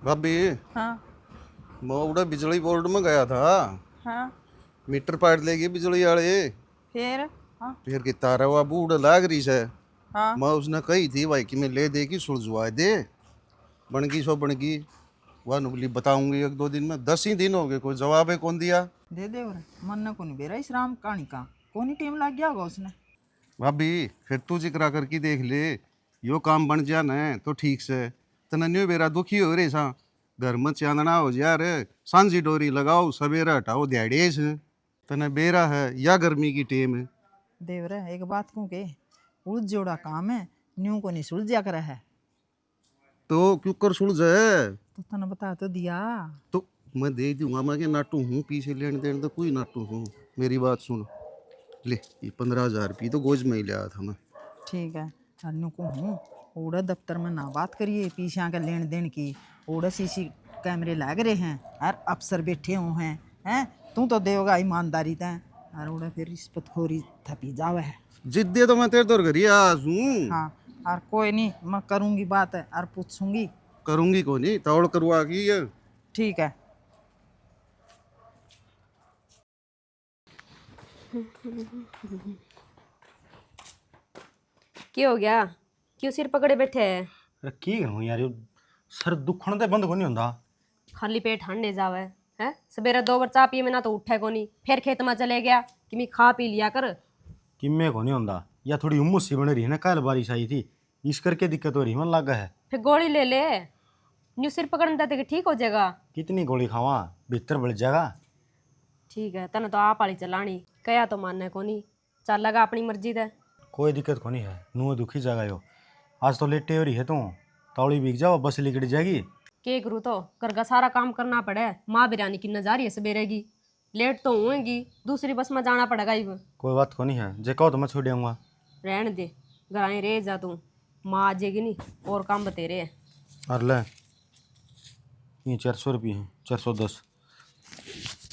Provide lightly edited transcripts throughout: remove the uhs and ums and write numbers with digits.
भाभी, हाँ मैं उड़ा बिजली बोर्ड में गया था। हाँ। मीटर पाट लेगी बिजली वाले। फिर हाँ फिर की तारा हुआ बूढ़ लाग रही है। हाँ। मैं उसने कही थी भाई कि मैं ले देगी सुलझवा दे। बनगी सो बनगी। वह बोली बताऊंगी एक दो दिन में। 10 ही दिन हो गए, कोई जवाब है कौन दिया। दे दे और मन न कोनी बेरा इस राम कहानी का कोनी टीम लग गया होगा उसने। भाभी फिर तू जिक्र करके देख ले। यो काम बन जा न तो ठीक से। तना न्यू बेरा दुखी हो रे सा। घर में चांदना हो जा रे। सांझी डोरी लगाओ सवेरा हटाओ दिहाड़े से। तना बेरा है या गर्मी की टेम है। देवरा एक बात कहूँ के उड़ जोड़ा काम है न्यू को नहीं सुलझा कर है। तो क्यों कर सुलझे। तो तने बता तो दिया। तो मैं दे दूंगा। मैं के नाटू हूँ पीछे लेने देने तो कोई नाटू हूँ। मेरी बात सुन। ले ये 15,000 रुपये तो गोज में ही लिया था मैं। ठीक है अन्नू को हूँ उड़ा दफ्तर में ना बात करिए पीछे आकर लेन देन की। उड़ा सीसी कैमरे लग रहे हैं और अफसर बैठे हुए हैं तू तो देगा ईमानदारी तय और उड़ा फिर रिश्वतखोरी थपी जावे है। जिद्दे तो मैं तेरे तौर घर ही आज हूँ। हाँ और कोई नहीं मैं करूँगी बात और पूछूंगी। करूंगी को नहीं तौड़ करवा की ये। ठीक है। ਕੀ ਹੋ ਗਿਆ ਕਿਉਂ ਸਿਰ ਪਕੜੇ ਬੈਠੇ ਹੈ ਕੀ ਕरूँ यार ये सर दुखण ते बंद को नहीं होंदा। खाली पेट हंडे जावे है सवेरे 2 बार चाह पिए में ना तो उठे को नहीं फिर खेत में चले गया कि मैं खा पी लिया कर। किम्मे को नहीं होंदा या थोड़ी उम्मस सी बन रही है ना, कल बारिश आई थी इस करके दिक्कत हो रही मन लगा है। फिर गोली ले ले न्यू सिर पकड़ने देते कि ठीक हो जाएगा। कितनी गोली खावा भीतर बढ़ जाएगा। ठीक है तने तो आप वाली चलानी कया तो मानने को नहीं चल लगा अपनी मर्जी दे। कोई दिक्कत को नहीं है, नुआ दुखी जाएगा यो। आज तो लेटे हो रही है तू तौड़ी बिक जाओ बस लिकड़ जाएगी। के करूँ तो घर का सारा काम करना पड़े। माँ बिरयानी की जा रही है सवेरे की लेट तो होएगी दूसरी बस में जाना पड़ेगा ही। कोई बात को नहीं है, जे कहो तो मैं छोड़ आऊँगा। रहने दे घर आए रह जा तू माँ आ जाएगी नहीं और काम बतेरे है। और ले ये 400 रुपये हैं 410।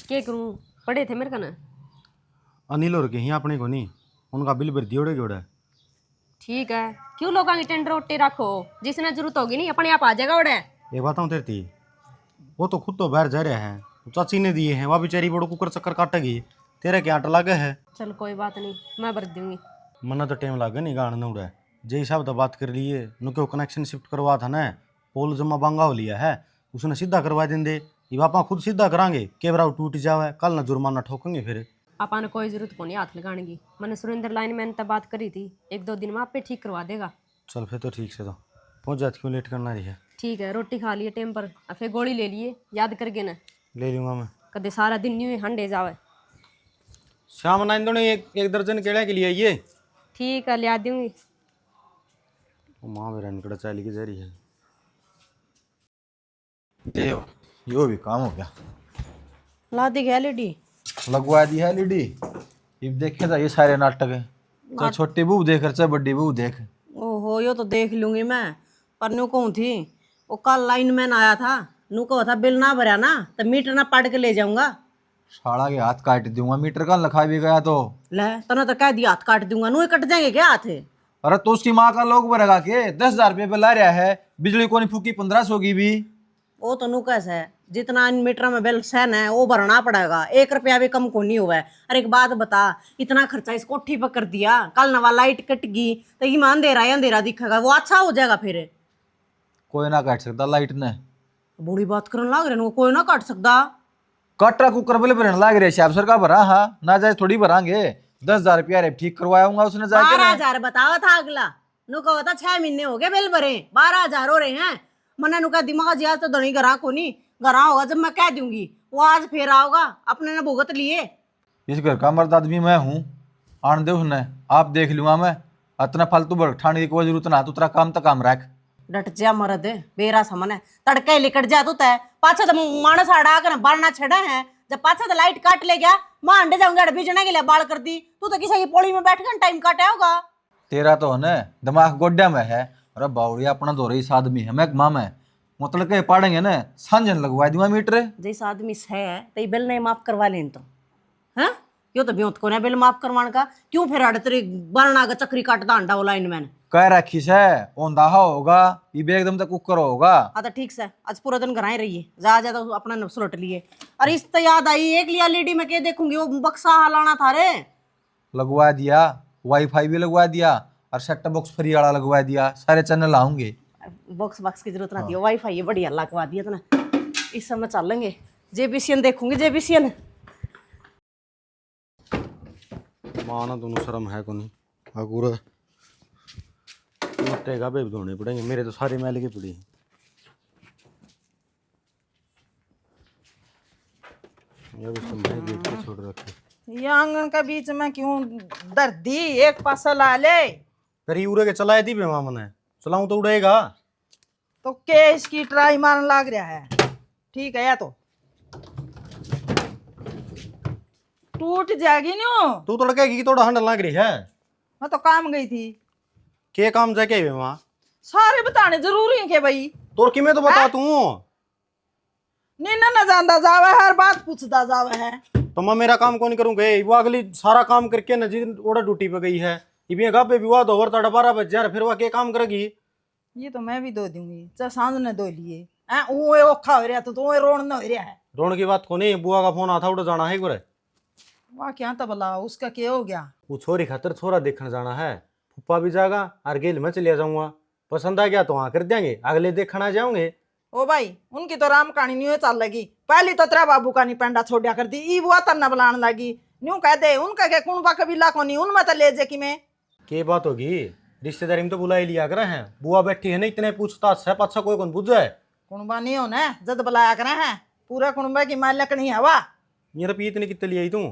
के करूँ पड़े थे मेरे कने। अनिल और के यहाँ अपने को नहीं, उनका बिल भर दियोड़े जोड़ा। ठीक है क्यों लोगों की टेंडर उट्टी रखो जिसने जरूरत होगी नहीं अपने आप आ जाएगा उड़े। एक बात तेरे थी, वो तो खुद तो बाहर जा रहे हैं तो चाची ने दिए हैं, वह बेचारी बड़ो कुकर चक्कर काटेगी। तेरे क्या आटा लागे है। चल कोई बात नहीं मैं भर दूंगी। मना तो टाइम लागे नहीं गाड़ उड़ा जे हिसाब तो बात कर लिए नुके कनेक्शन शिफ्ट करवा था ना। पोल जमा बांगा हो लिया है उसने सीधा करवा देंगे। ये बापा खुद सीधा करांगे कैमरा टूट जावे कल ना जुर्माना ठोकेंगे फिर। आपा ने कोई जरूरत को नहीं हाथ लगाने की। मैंने सुरेंद्र लाइन मैंने तब बात करी थी 1-2 दिन में आप पे ठीक करवा देगा। चल फिर तो ठीक से तो पहुँच जाती क्यों लेट करना रही है। ठीक है रोटी खा लिए टाइम पर और फिर गोली ले लिए याद करके ना ले लूँगा मैं। कदे सारा दिन न्यू हंडे जावे। शाम नाइन दोनों एक दर्जन केड़ा के लिए ये। ठीक है लिया दूंगी। माँ मेरा निकड़ा चाय लेके जा रही है। यो भी काम हो गया। ला दी गया लेडी लगवा दी है लीडी। अब देखे था ये सारे नाटक है। चाहे छोटी बहू देख चाहे बड़ी बहू देख। ओहो यो तो देख लूंगी मैं पर न्यू कहूँ थी वो कल लाइन मैन आया था नू कहो था बिल ना भरा ना तो मीटर ना पढ़ के ले जाऊंगा। साड़ा के हाथ काट दूंगा मीटर का लिखा भी गया तो। ले तने तो कह दिया हाथ काट दूंगा नू ही कट जाएंगे क्या हाथ। अरे तो उसकी माँ का लोग भरेगा के 10,000 रुपये पे ला रहा है। बिजली को नहीं फूकी 1500 की भी। वो तो नू कैसे है जितना इन मीटर में बिल सहन है वो भरना पड़ेगा 1 रुपया भी कम को नहीं हुआ है। अरे एक बात बता इतना खर्चा इस कोठी पर कर दिया कल नवा लाइट कट गई तो ये अंधेरा या अंधेरा दिखेगा वो अच्छा हो जाएगा फिर। कोई ना काट सकता लाइट ने। बूढ़ी बात करने लग रहे कोई ना काट सकता। कटरा कुकर बिल भरने लाग रहे श्याम सर का भरा। हाँ ना जाए थोड़ी भरांगे 10,000 रुपया रे ठीक करवाऊंगा उसने जाके। 12,000 बतावा था अगला नु कहा था 6 महीने हो गए बिल भरे 12,000 हो रहे हैं। मना नु का दिमाग जी आज तो धनी घरा को नहीं घरा होगा जब मैं कह दूंगी वो आज फिर आओगा अपने ने भुगत लिए। इस घर का मर्द आदमी मैं हूँ आन दे उसने आप देख लूंगा मैं। इतना फालतू भड़ठाने की कोई जरूरत ना तू तेरा काम तक काम रख। डट जा मरद बेरा समन है तड़के लिकट जा तू तय पाछा तो मानस आड़ा कर बारना छड़ा है जब पाछा तो लाइट काट ले गया मां अंडे जाऊंगा बीजने के लिए बाल कर दी तू तो किसी की पोली में बैठ कर टाइम काटा होगा। तेरा तो है ना दिमाग गोड्या में है। अरे बावड़िया अपना दो रही आदमी है मैं माँ में मतलब के पढ़ेंगे ना सांझन लगवा दूंगा मीटर। जैसा आदमी है तो बिल नहीं माफ करवा लें तो हाँ यो तो ब्योत को ना बिल माफ करवाने का, क्यों फिर अड़ तेरी बरना का चक्री काटता अंडा वो लाइन मैंने। कह रखी से ओंदाहा होगा ये भी एकदम तक कुकर होगा। हाँ तो ठीक से आज पूरा दिन घर ही रहिए, जा जा तो अपना नफ्स लौट लिए। अरे इस तो याद आई, एक लिया लेडी में के देखूंगी, वो बक्सा लाना था रे। लगवा दिया, वाईफाई भी लगवा दिया और सेट बॉक्स फ्री वाला लगवा दिया, सारे चैनल आऊंगे। बॉक्स बॉक्स की जरूरत नहीं है, वाईफाई ये बढ़िया लगवा दिया था ना, इस समय चलेंगे। जेबीसीएन देखूंगी, जेबीसीएन। माना दोनों शर्म है को नहीं अगूर मोटे गाबे भी धोने पड़ेंगे, मेरे तो सारे मैल के पड़ी हैं। ये भी संभाल गेट पे छोड़ रखे। ये आंगन का बीच में क्यों दर्दी, एक पासा ला ले। फिर उड़े के चलाए थी बेमा मैंने, चलाऊं तो उड़ेगा। तो के इसकी ट्राई मारने लग रहा है, ठीक है या तो टूट जाएगी न्यू। तू तो लड़केगी कि थोड़ा हंडल लग रही है। मैं तो काम गई थी। के काम जाके आई बेमा? सारे बताने जरूरी है के भाई? तो कि मैं तो बता तू नीना न जानदा जावे, हर बात पूछता जावे है। तो मैं मेरा काम कौन करूंगा? वो अगली सारा काम करके न जी ओड़ा ड्यूटी पे गई है, इबे गाबे विवाद ओवर तड़ा 12 बज जा, फिर वह के काम करेगी? ये तो मैं भी दो दूंगी, चाहे सांझ ने दो लिए हैं। ओए औखा हो रहा तो तू रोन न हो रहा है। रोन की बात को नहीं, बुआ का फोन आता उड़ जाना है गुरे। वाह क्या तो भला उसका क्या हो गया? वो छोरी खातर छोरा देखने जाना है, फुप्पा भी जागा और गेल में चलिया जाऊंगा। पसंद आ गया तो वहां कर देंगे, अगले देखना जाओगे। ओ भाई उनकी तो राम कहानी नहीं चल लगी, पहली तो तेरा बाबू का नहीं पेंडा छोड़िया कर दी, ई बुआ तन्ना बुलाने लगी। न्यू कह दे उनका क्या कुणबा कबीला को नहीं, उनमें तो ले जे कि मैं के बात होगी, रिश्तेदारी में तो बुला ही लिया करे हैं। बुआ बैठी है ना, इतने पूछताछ है, पाछा कोई कौन बुझे। कुणबा नहीं हो ना, जद बुलाया करे हैं, पूरा कुणबा की मालिक नहीं है वाह। ये रपी इतनी कितने लिए तू?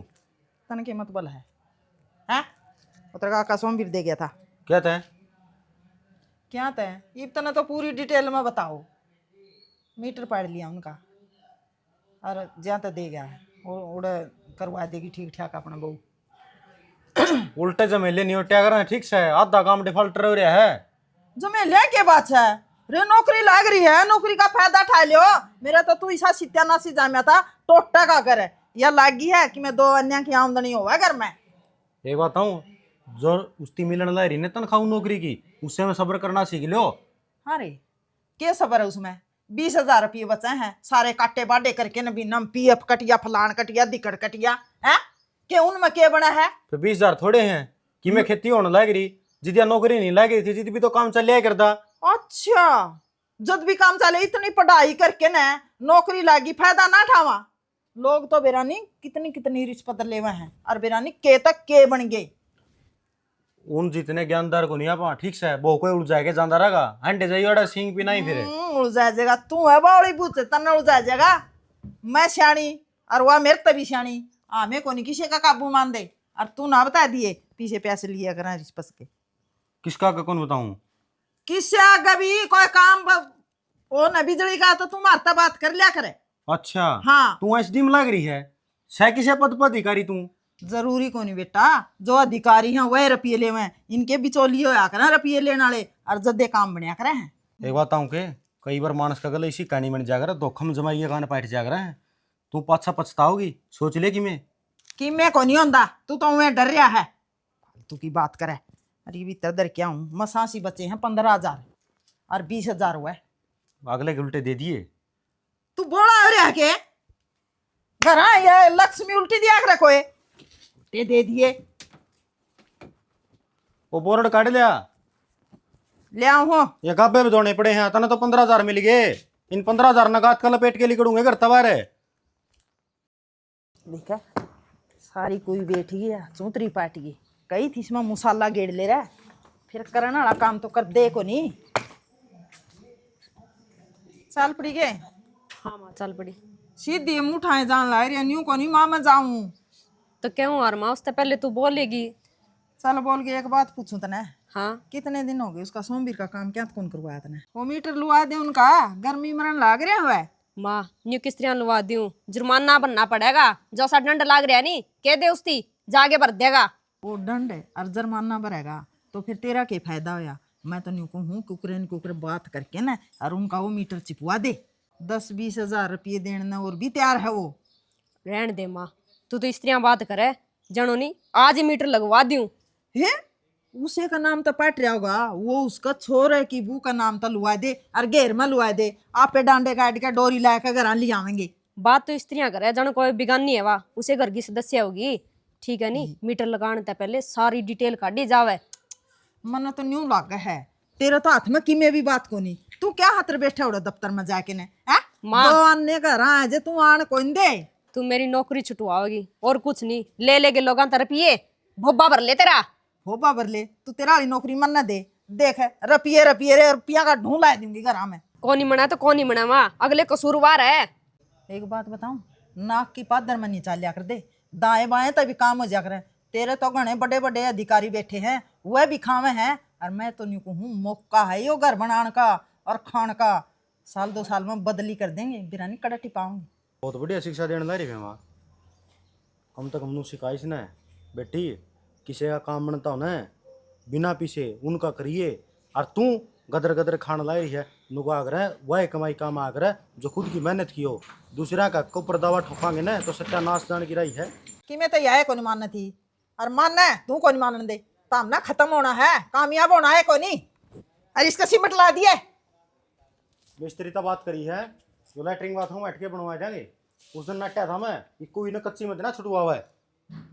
तन की मत बल है हैं? उतर का सोमवीर दे गया था। कहता है क्या तय इतना तो पूरी डिटेल में बताओ। मीटर पढ़ लिया उनका और ज्यादा तो दे गया है, उड़ा करवा देगी ठीक ठाक अपना बहू। उल्टे जमेले नहीं उठा कर ठीक से, आधा काम डिफॉल्ट रह रहा है। जो मैं ले के बात है रे, नौकरी लग रही है, नौकरी का फायदा उठा लियो। मेरा तो तू ऐसा सत्यानाशी जामिया था, टोटा का घर है या लागी है कि मैं 2 अन्य की आमदनी होगा घर में। एक बात हूँ, जो उसकी मिलन ला रही ने तनख्वाह नौकरी की, उससे मैं सब्र करना सीख लो। अरे क्या सबर है उसमें? 20,000 रुपये बचे हैं, सारे काटे बाडे करके न भी नम पीएफ कटिया, फलान कटिया, दिकड़ कटिया है के उनमें क्या बना है? तो 20,000 थोड़े हैं कि मैं खेती होने लग रही, जिदिया नौकरी नहीं लग रही थी, जिद भी तो काम चल लिया करता। अच्छा जब भी काम चले, इतनी पढ़ाई करके न नौकरी लागी, फायदा ना ठावा। लोग तो बेरानी कितनी कितनी रिश्वत लेवा हैं और बेरानी के तक के बन गए। उन जितने ज्ञानदार को नहीं आपा ठीक से, वो कोई उड़ जाके जाता रहेगा, हंडे जाइए सिंह भी नहीं फिर उलझा जाएगा। तू है बावड़ी पूछे तना उलझा जाएगा। मैं सियाणी और वह मेरे तभी सियाणी, हमें को नहीं किसी का काबू मान दे। और तू ना बता दिए पीछे पैसे लिया करा रिश्वत के। किसका का कौन बताऊं? किससे आगे भी कोई काम वो न बिजली का तो तू मारता बात कर लिया करे। अच्छा हाँ तू एसडी में लग रही है, सह किसे पद पर अधिकारी तू? जरूरी को नहीं बेटा, जो अधिकारी हैं वह रुपये ले हुए, इनके बिचौलिए होया करें रुपये लेने वाले और जद्दे काम बनया करे हैं। एक बात आऊँ के कई बार मानस का गले इसी कहानी बन जाकर धोखम जमाइए गाने पाठ जाकर है, तू पाछा पछताओगी, सोच ले कि मैं को नहीं होंदा, तू तो मैं डर रहा है, फालतू की बात करे। अरे भी डर क्या हूँ, मसासी बचे हैं 15,000 और 20,000 हुआ है। अगले के उल्टे दे दिए। तू बोला हो रहा के घर ये लक्ष्मी उल्टी दिया कर रखो ते दे दिए। वो बोर्ड काट लिया, ले आओ हो ये गाबे भी धोने पड़े हैं, तना तो 15,000 मिल गए। इन 15,000 नगात का लपेट के लिखड़ूंगे घर तबार है। देखा सारी कोई बैठ गई है, चौतरी पाट गई, कही थी इसमें मसाला गेड़ ले रहा है, फिर करने वाला काम तो कर दे को नहीं। चल पड़ी गए हाँ माँ चल पड़ी। सीधी मुठाए जान ला रही न्यू को नहीं माँ मैं जाऊं तो क्यों और माँ, उससे पहले तू बोलेगी। चल बोल के एक बात पूछूं तने, हाँ कितने दिन हो गए उसका सोमवीर का काम क्या कौन करवाया तने? वो मीटर लुआ दे उनका, गर्मी मरण लाग रहा हुआ है। माँ न्यू किस्तियां लुवा दूं, जुर्माना बनना पड़ेगा, जो सा दंड लाग रहा नहीं कह दे उसकी जाके भर देगा। वो दंड है और जुर्माना भरेगा तो फिर तेरा क्या फायदा होया? मैं तो न्यू कहूँ कुकरे बात करके ना और उनका वो मीटर चिपवा दे, 10-20 हजार रुपये देने और भी तैयार है वो। रहने दे माँ, तू तो स्त्रियां बात करे, जनो नहीं आज ही मीटर लगवा दूं। हे उसे का नाम तो पट रहा होगा, वो उसका छोर है कि वो का नाम तो लुआ दे और घेर में लुआ दे। आप पे डांडे काट के डोरी लाकर घर ले आवेंगे। बात तो स्त्रियां करे, जनो कोई बिगानी है वाह, उसे घर की सदस्य होगी। ठीक है नहीं, मीटर लगाने से पहले सारी डिटेल काटी जावे। मन तो न्यू लाग है तेरे तो हाथ में की भी बात को नहीं। तू क्या हाथ बैठा उड़ा दफ्तर में जाके ने माँ। दो आने घर आए जे तू आन कोई दे। तू मेरी नौकरी छुटवाओगी और कुछ नहीं। ले लेके लोगां तरफ ये भोबा भर ले तेरा। हो बाबर ले तू तेरा वाली नौकरी मन न दे। देख रपिए रपिए रे रुपया का ढूंढ ला दूंगी घर में। कौन नहीं मना तो कौन नहीं मना माँ, अगले कसूरवार है। एक बात बताऊं, नाक की पादर में नहीं चालिया कर दे, दाएं बाएं तभी काम हो जा करे। तेरे तो घने बड़े बड़े अधिकारी बैठे हैं, वह भी खावे हैं, और मैं तो नहीं कहूँ मौका है यो घर बनाने का और खान का। साल 2 साल में बदली कर देंगे, बिरानी कड़ा टिपाऊंगी। बहुत बढ़िया शिक्षा देने ला रही है माँ। कम तक हमने सिखाइश ना बेटी, किसी का काम बनता हो ना बिना पीछे उनका करिए। और तू गदर गदर खान लाई है नुका आगर वह कमाई काम आगर जो खुद की मेहनत की हो। दूसरा का ऊपर दवा ठोकांगे ना तो सत्यानाश जान की रही है कि मैं तो यह को नहीं मानना थी और मानना है तू को नहीं मानने दे। काम ना खत्म होना है, कामयाब होना है को नहीं। अरे इसका सिमट ला दिया। मिस्त्री तो बात करी है जो लैटरिंग बात हम बैठ के बनवा जाएंगे। उस दिन नट्टा था मैं कोई ना कच्ची में देना छुटवा हुआ है।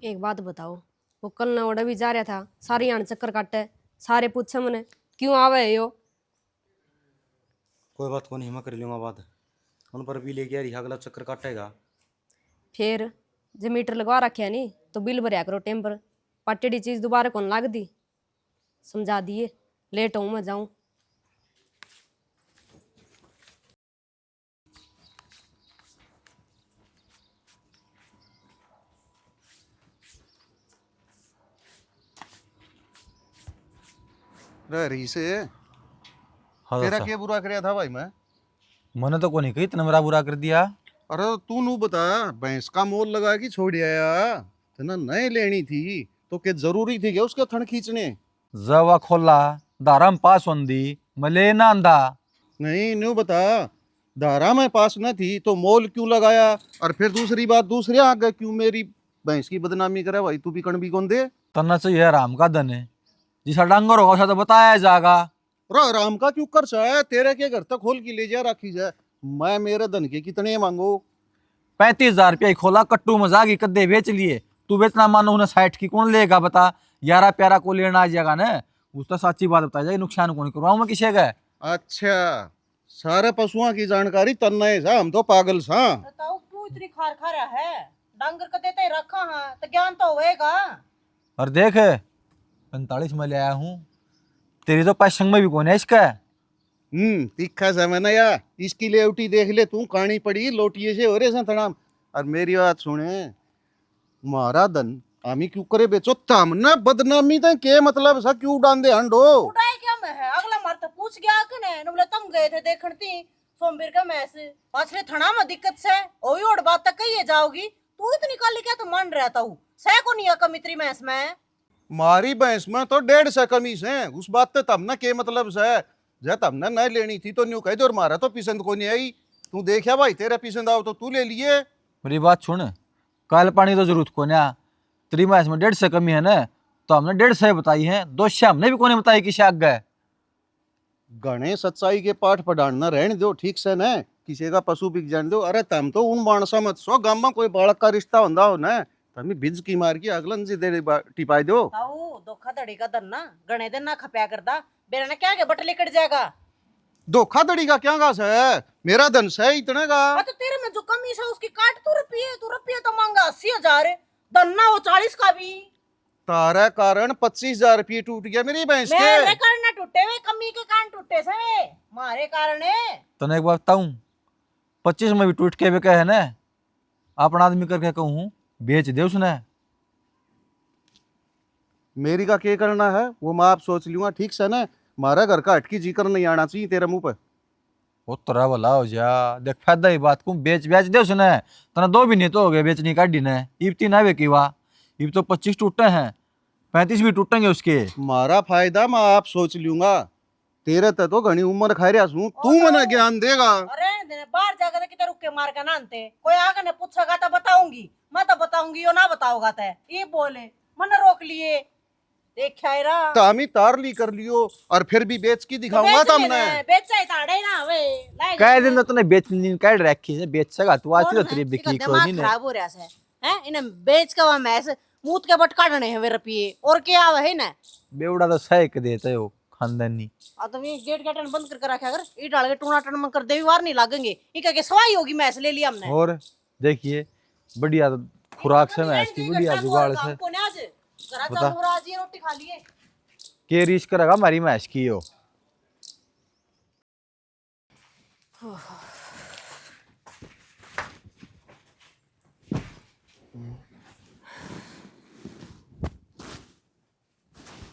एक बात बताओ, वो कल ना ओडा भी जा रहा था, सारे यहाँ चक्कर काटे, सारे पूछे मने क्यों आवे यो। कोई बात को नहीं, मैं कर लूँगा बात। उन पर भी लेके आ रही अगला चक्कर काटेगा। फिर जब मीटर लगवा रखे नहीं तो बिल भरया करो टाइम पर। पटेड़ी चीज दोबारा कौन लाग दी, समझा दिए। लेट हूँ मैं जाऊँ। रही से हाँ तेरा दसा। क्या बुरा कराया था भाई मैं? मैंने तो को नहीं कही इतना मेरा बुरा कर दिया। अरे तू नू बता, भैंस का मोल लगा के छोड़ आया तना नए लेनी थी तो क्या जरूरी थी क्या उसके थन खींचने? जवा खोला दारम पास होंदी मले ना अंदा। नहीं न्यू बता, धारा में पास न थी तो मोल क्यों लगाया? और फिर दूसरी बात दूसरे आगे क्यों मेरी भैंस की बदनामी करे भाई? तू भी कण भी कौन दे? तना चाहिए आराम का धन है जिसा डांगर होगा उसा तो बताया जाएगा। आराम का क्यों कर है? तेरे के घर तक खोल के ले जा रखी जाए। मैं मेरे धन के कितने मांगो? 35,000 रुपया खोला कट्टू मजाक कद्दे बेच लिए। तू बेचना मानो उन्हें 60 की कौन लेगा बता। 11 प्यारा को लेना आ जाएगा ना, उसका सच्ची बात बताया जाए। नुकसान कौन करवाऊं मैं किसी का? अच्छा, सारे पशुओं की जानकारी तन्ने सा, हम तो पागल सा। बताओ क्यों इतनी खार खा रहा है? डांगर का देते ही रखा हाँ तो ज्ञान तो होएगा। और देख 45 में ले आया हूँ, तेरी तो पैसंग में भी कौन है इसका। तीखा समय ना या इसकी लेवटी देख ले तू, कहानी पड़ी लोटिए से हो रे सा तनाम। और मेरी बात सुने, मारा धन आमी क्यों करे बेचो? तामना बदनामी तो के मतलब सा क्यों डाल दे हंडो? उड़ाए क्या मैं है? अगला मार तो पूछ गया कने न बोले तुम गए थे देखण थी सोमवीर का मैस पाछले थना में दिक्कत से ओई और बात तक कही जाओगी। तू इतनी काली क्या तो मन रहता हूँ सह को नहीं कमित्री मैस में। मारी भैंस में तो 150 कमीज है, उस बात तो तब ना के मतलब से जब तब ना नहीं लेनी थी तो न्यू कह दो। और मारा तो पसंद को नहीं आई। तू देखा भाई, तेरा पसंद आओ तो तू ले लिए। मेरी बात सुन, काल पानी तो जरूरत को ना। तेरी मैस में 150 कमी है ना, तो हमने 150 बताई है। 200 हमने भी कोने बताई किसी आग गए। गणे सच्चाई के पाठ पढ़ाना रहने दो ठीक से न, किसी का पशु बिक जाने दो। अरे तम तो उन मानसा मत सो, गाम में कोई बालक का रिश्ता होंदा हो न, तमी बिज की मार की अगलन जी दे टिपाई दो। ताऊ धोखाधड़ी का दर ना गणे दिन ना खपया करदा बेरा ने क्या के बटले कट जाएगा। धोखाधड़ी का क्या गास है? मेरा धन से इतने का। तो तेरे में जो कमी है उसकी काट तू रुपये तो मांगा 80,000 दन्ना वो 40 का भी। तारा कारण 25,000 रुपये टूट गया मेरी भैंस के। मेरे कारण ना टूटे वे, कमी के कारण टूटे से मारे कारण है। तने एक बात बताऊं, 25 में भी टूट के भी कहे ना, अपना आदमी करके कहूँ बेच दे उसने। मेरी का क्या करना है वो मैं आप सोच लूंगा ठीक से ना। मारा घर का अटकी जीकर नहीं आना चाहिए तेरे मुंह पे। वो तोरा भला हो जा, देख फायदा ही बात को बेच बेच दे उसने। तना 2 भी नहीं तो हो गए बेचनी काटी ने। इब 3 आवे की वाह, इब तो 25 टूटे हैं, 35 भी टूटेंगे उसके। मारा फायदा मैं आप सोच लूंगा। तेरे ते तो घनी उम्र खा रहा हूँ, तू मना ज्ञान देगा। अरे देने बाहर जाकर कितने रुके मार के नानते कोई आकर ने पूछेगा तो बताऊंगी, मैं तो बताऊंगी यो ना बताओगा तय ये बोले मन रोक लिए देखा है रा तो हम ही तार ली कर लियो और फिर भी बेच के दिखाऊंगा तुमने। बेचा ताड़े ना वे कह दिन तूने बेचनी काट रखी है, बेचेगा तू आज तो तेरी बिक्री कोई नहीं खराब हो रहा है हैं इन्हें बेच के वहां मैस मूत के बट काटने हैं वे रुपये और क्या है ना बेवड़ा तो सह देते हो खानदानी। तो ये गेट गटन बंद करके रखा कर ये डाल के टूना टन में कर दे वार नहीं लागेंगे ये कह के सवाई होगी मैस ले लिया हमने। और देखिए बढ़िया खुराक से मैच की बढ़िया जुगाड़ से बता रोटी खा लिए के रीच करेगा हमारी मैच की हो।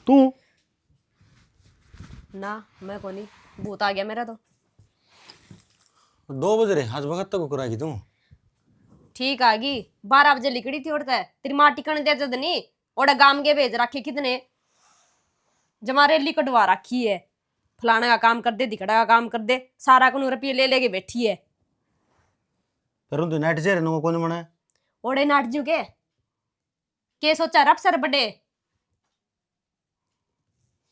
तू ना मैं को नहीं, भूत आ गया मेरा तो। 2 बज रहे आज भगत तक कराएगी तू। ठीक आ गई 12 बजे लिकड़ी थी उड़ता है तेरी माँ टिकन दे जद नहीं ओडे गाम के भेज रखे कितने जमा रेली कटवा रखी है फलाने का काम कर दे दिखड़ा का काम कर दे सारा को रुपये ले लेके बैठी है। पर तू नेट से रहने को कौन बना है ओडे नाट जू के सोचा रब सर बड़े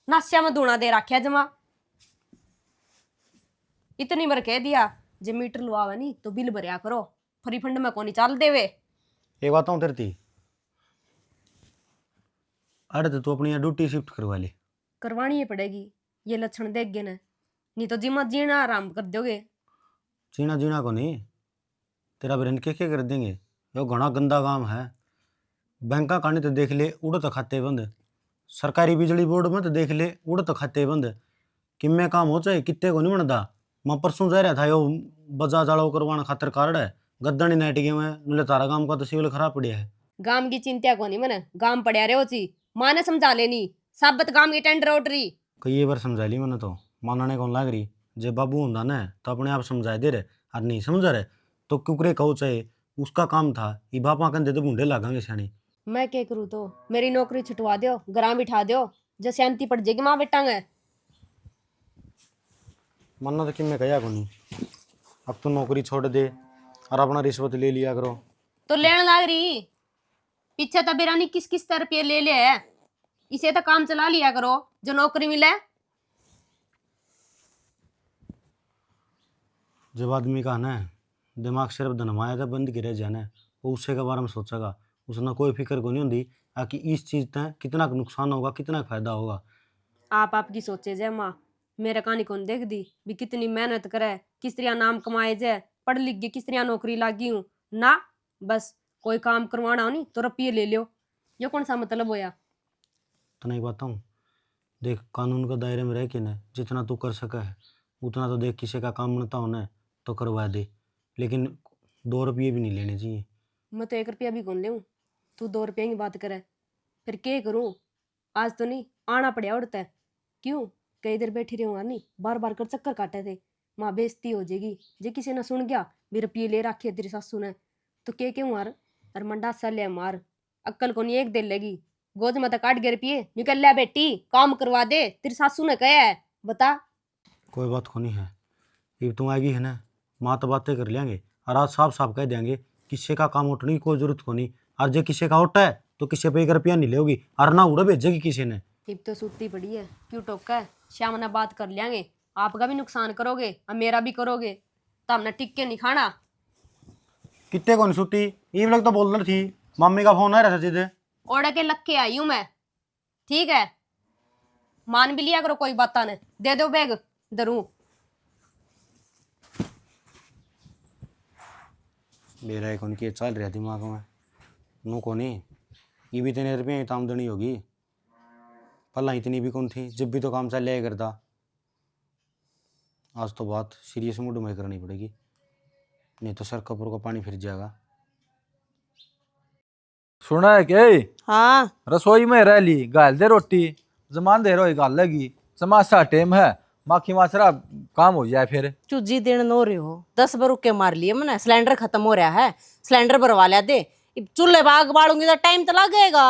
नाश्या में दूना दे रखा जमा इतनी बार कह दिया जे मीटर लुआवा नहीं तो बिल भरिया करो फ्री फंड में कोनी चाल देवे। एक बात हूँ तेरे थी अरे तो तू अपनी ड्यूटी शिफ्ट करवा ले। करवानी ही पड़ेगी ये लक्षण देख गए ना नहीं तो जिमा जीना आराम कर दोगे। जीना जीना को नहीं तेरा ब्रेन के कर देंगे यो घना गंदा काम है। बैंका कानी तो देख ले उड़ तो खाते बंद सरकारी बिजली बोर्ड में तो देख ले उड़ तो खाते बंद किम्मे काम हो चाहे कितने को नहीं बनता। मैं परसों जा रहा था यो बजाज वाला करवाना खातर कार्ड है गद्दनी नेट गए में नुले तारा काम का तो सिविल खराब पड़िया है। गाम की चिंता को नहीं मन गाम पड़िया रे ची माँ ने समझा लेनी साबत गाम की टेंडर उठ रही कई बार समझा ली मैंने तो मानने कौन लाग रही जे बाबू होंदा ना तो अपने आप समझा दे रहे और नहीं समझ रहे तो कुकरे कहो चाहे उसका काम था ये बापा कहते तो बूढ़े लागांगे सियाणी। मैं क्या करूँ तो मेरी नौकरी छुटवा दो ग्राम बिठा दो जो शांति पड़ जाएगी माँ बेटांगे मन्ना तो कि मैं कहा को नहीं अब तो नौकरी छोड़ दे और अपना रिश्वत ले लिया करो तो लेने लाग रही पीछे तो बिरानी किस किस रुपये ले ले है इसे तो काम चला लिया करो जो नौकरी मिले। जब आदमी का ना दिमाग सिर्फ धनमाया था बंद गिरे जाना वो उससे के बारे में सोचेगा उसने कोई फिक्र को नहीं होती कि इस चीज़ तक कितना नुकसान होगा कितना फायदा होगा। आप आपकी सोचे जय माँ मेरे कहानी कौन देख दी भी कितनी मेहनत करे किस तरह नाम कमाए जाए पढ़ लिख गई किस तरह नौकरी लागी हूँ ना बस कोई काम करवाना हो नहीं तो रुपये ले लो ये कौन सा मतलब होया। तो नहीं बताऊँ देख कानून का दायरे में रह के ना जितना तू कर सका है उतना तो देख किसी का काम बनता हो ना तो करवा दे लेकिन 2 रुपये भी नहीं लेने चाहिए। मैं तो 1 रुपया भी कौन ले तू 2 रुपये की बात करे फिर क्या करूँ आज तो नहीं आना पड़ा उड़ता है क्यों कई देर बैठी रहूँगा नहीं बार बार कर चक्कर काटे थे माँ बेइज्जती हो जाएगी जे किसी ने सुन गया भी रुपये ले रखे तेरी सासू ने तो के क्यों मार अरे मंडा सा ले मार अक्कल को नहीं एक दे लेगी गोद में तो काट गए रुपये निकल लिया बेटी काम करवा दे तेरी सासू ने कहा है बता। कोई बात को नहीं है ये तुम आएगी है ना माँ तो बातें कर लेंगे और आज साफ साफ कह देंगे किसी का काम उठने की कोई जरूरत को नहीं और जो किसी का उठा है तो किसी पे 1 रुपया नहीं लेगी और ना उड़ा भेजेगी किसी ने। टिप तो सूती पड़ी है क्यों टोका है श्याम ने बात कर लेंगे आपका भी नुकसान करोगे और मेरा भी करोगे तो हमने टिक के नहीं खाना। कितने कौन सुती ये लोग तो बोल रही थी मम्मी का फोन आ रहा था सीधे ओढ़ के लग के आई हूं मैं ठीक है मान भी लिया करो कोई बात ने दे दो बैग दरू मेरा एक उनकी चल रहा दिमाग में नू को नहीं ये भी 3 रुपये की आमदनी होगी पहला इतनी भी कौन थी जब भी तो काम चल लिया करता आज तो बात सीरियस मूड में करनी पड़ेगी नहीं तो सर कपूर का पानी फिर जाएगा। सुना है क्या हाँ रसोई में रह ली गाल दे रोटी जमान दे रही गाल लगी समासा टाइम है माखी मासरा काम हो जाए फिर चूजी दिन नो रहे हो 10 बार रुके मार लिए मैंने सिलेंडर खत्म हो रहा है सिलेंडर भरवा लिया दे चूल्हे पे आग बालूंगी तो टाइम तो लगेगा।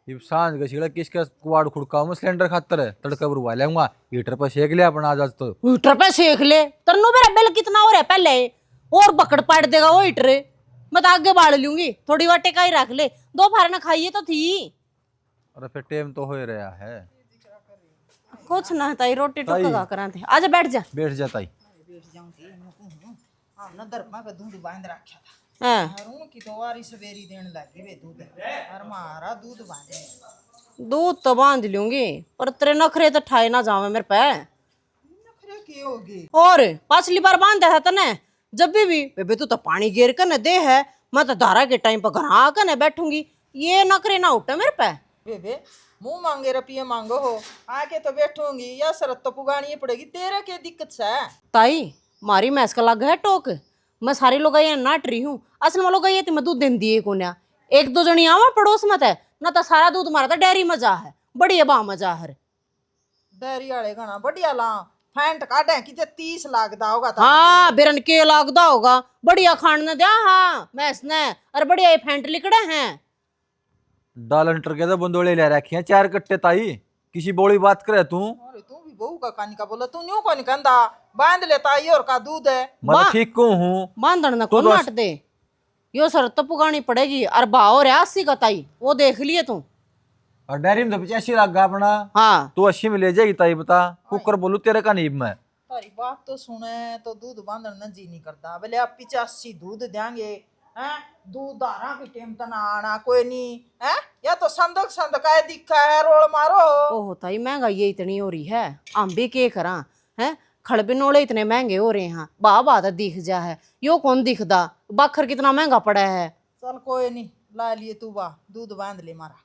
ये सांझ के छिड़ा किसका कुआड़ खुड़का मैं सिलेंडर खातर है तड़का बुरवा लेऊंगा हीटर पर सेक लिया अपना आज तो। हीटर पे सेक ले, तरनु मेरा बिल कितना हो रहा है पहले, और बकड़ पाट देगा वो हीटर। मैं तो आगे बाढ़ लूंगी, थोड़ी वाटे का ही रख ले, दोपहर ना खाइए तो थी। अरे फिर टाइम तो हो ही रहा है। कुछ ना ताई, रोटी टुका करा थे, आजा बैठ जा। बैठ जाता ही बैठ जाऊं थी हमने दरपा पे दूध बांध रखा था। हाँ, हरूं की तो वारी सवेरी देने लगी वे दूध, और मारा दूध बांधे। दूध तो बांध लूंगी, पर तेरे नखरे तो ठाए ना जावे मेरे पे। नखरे की होगी? और पाछली बार बांधा था तने, जब भी बेबे तू तो पानी गिर कर न दे है, मैं तो धारा के टाइम पर घर आकर न बैठूंगी, ये नखरे ना उठे मेरे पे। बेबे मुंह मांगे रुपये मांगो हो, आके तो बैठूंगी, या शरत तो पुगानी पड़ेगी, तेरे के दिक्कत है? ताई मारी मैस का लग है टोक, मैं सारी लोग ये नाट रही हूँ, असल में लोग ये मैं दूध देन दिए कोन्या, एक दो जनी आवा पड़ोस मत है ना, तो सारा दूध मारा था डेयरी मजा है, बढ़िया बा मजा है। डेयरी वाले गाना बढ़िया ला फैंट काटे कि 30 लाख दा होगा। हाँ बिरन के लागदा होगा, बढ़िया खान न दिया हाँ मैस ने, और बढ़िया ये फैंट लिकड़े हैं। डालंटर के तो बंदोले ले रखे हैं 4 कट्टे ताई, किसी बोली बात करे तू। अरे तू भी बहू का कानी का बोला, तू न्यू को निकंदा बांध लेता ये और का दूध है। मैं तो ठीक को हूँ। बांधन न तो को नाट दे, यो शरत तो पुगानी पड़ेगी, और भाव रे 80 का ताई, वो देख लिए तू। और डेयरी में तो 85 लाख गा अपना, हाँ तू 80 में ले जाएगी ताई बता, कुकर बोलू तेरे का नीब में। तारी बात तो सुने तो दूध बांधन न जी नहीं करता, बोले आप 85 दूध देंगे हैं, दूध दारा की टेम तना आना कोई नहीं है, या तो संदक संदक आए दिखा है रोल मारो। ओह ताई महंगाई ये इतनी हो रही है, हम भी के करा है, खड़बिनोले इतने महंगे हो रहे हैं, बात दिख जा है, यो कौन दिखदा, बखर कितना महंगा पड़ा है। चल कोई नहीं, ला लिए तू बा दूध बांध ले मारा।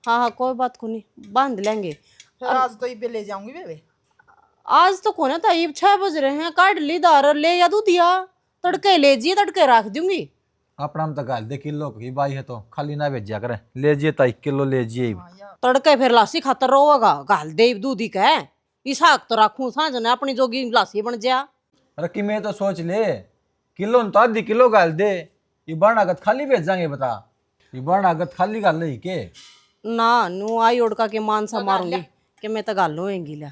हाँ हाँ कोई बात को नहीं, बांध लेंगे। फिर आज तो ये ले जाऊंगी बेबे। आज तो कोने ताई 6 बज रहे हैं, काट ली दार ले या दूध दिया, तड़के ले जिए, तड़के रख दूंगी। अपना में तो गाल दे किलो की बाई है तो खाली ना भेजा करे, ले जिए ताई किलो ले जिए। तड़के फिर लासी खातर रोगा, गाल दे दूधी का इसाक तो रखूं सांझ ने अपनी जोगी लासी बन जा। अरे कि मैं तो सोच ले किलो न तो आधी किलो गाल दे, ये बर्णागत खाली भेजांगे बता, ये बर्णागत खाली गाल नहीं के ना नू आई उड़का के मान सा मारूंगी कि मैं तो गाल होएंगी ला।